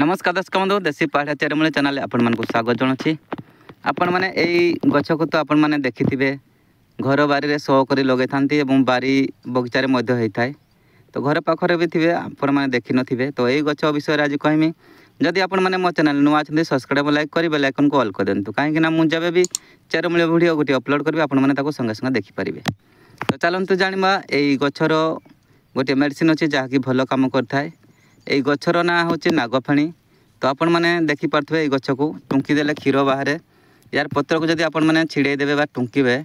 नमस्कार दर्शक बंधु देशी पहाड़िया चेरमूली चैनल आपण मानक स्वागत जनावि। आपण मैंने यही गछ को तो आपण मैंने देखि घर बारी शो कर लगे था बारी बगीचार होता है तो घर पाखे भी थे आपण मैंने देखी थे। तो यही गछ विषय आज कहमी जदि आपण मैंने मो चैनल नुआ अच्छे सब्सक्राइब लाइक कर बेल आइकन को ऑल कर दिंतु कहीं मुझे जब भी चेरमूली वीडियो गोटे अपलोड करी आपण मैंने संगे संगे देखिपारे। तो चलतु जाना यही गचर गोटे मेडिसिन अच्छी जहाँकि भल कम करता है। यही गचर ना हूँ नागफेणी। तो आपण मैंने देखिपे ये गच को टुंकी देले क्षीर बाहर यार पत्र को जब आपण मैंने छिड़े देवे टुंकीबे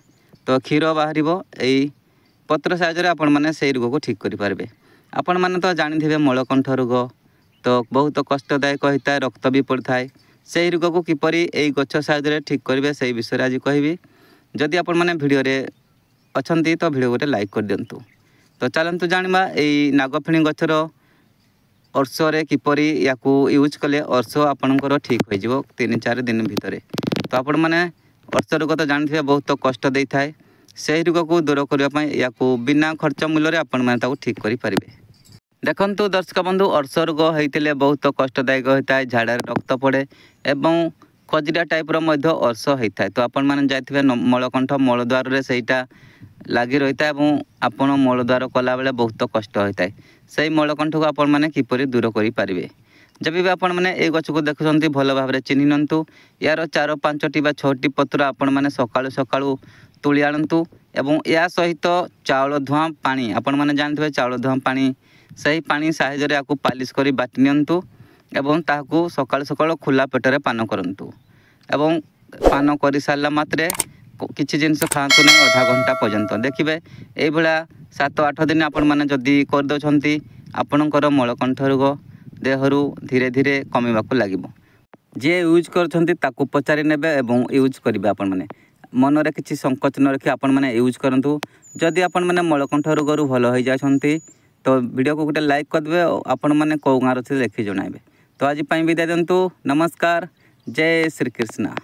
तो क्षीर बाहर यही पत्र साहाय्य आपण मैंने से रोग को ठीक करें। आपण मैंने तो जानी मलकंठ रोग तो बहुत कष्टदायक होता है, रक्त भी पड़ता है। से रोग को किपरि यही गच साहाय्य ठीक करेंगे से विषय आज कहबी। जदि आपण मैंने वीडियो अच्छा तो वीडियो गोटे लाइक कर दिंतु। तो चलतु जाना यही नागफेणी गचर अर्षे किपरि या यूज कले अर्ष आपणकर ठीक हो 3-4 दिन भितर। तो आपण मैंने अर्ष रोग तो जानते बहुत कष्ट दे थाए से रोग को दूर करने या बिना खर्च मूल्य आपण मैंने ठीक करें। देखंतु दर्शक बंधु अर्ष रोग होते बहुत कष्टदायक होता है, झाड़ा रक्त पड़े एवं खजरा टाइप्र अर्ष होता है। तो आपण मैंने जाइए मलकंठ मलद्वार सेटा लगी रही है आपण मलद्वार कला बेले बहुत कष्ट होता है। से मलकंठ को आपण मैंने किपरि दूर करें। जब भी आपण मैंने ये गच को देखुं भल भाव चिन्ह नियंतु। यार 4-5टी 6टी पत्र आपण मैंने सकाळु सकाळु तुली आणतु एवं या सहित चाउल धुआं पानी आपण मैंने जानते चाउल धुआं पानी सही पानी साहाय्य या पालिश कर बाटी नियंतु एवं ताकू सकाळु सकाळु खुला पेटरे पान करंतु एवं पान कर सारा मात्रे किसी जिनस खातु नहीं आधा घंटा पर्यंत देखिए ये 7-8 दिन आपण मैंने जदि करदे आपणकर मलकंठ रोग देहरु धीरे धीरे कमिबाकू लागिबो। जे यूज करछंती पचारि नेबे एवं यूज करिबे। आपण माने मनरे किछि संकोच न रखि आपण माने यूज करंतु। जदि आपण माने मलकंठ रोगरु भल होई जाछंती तो वीडियो को गोटे लाइक कर देबे। आपण माने को गाँव रे देखि जणाइबे। तो आज पई विदाय दंतु। नमस्कार, जय श्री कृष्ण।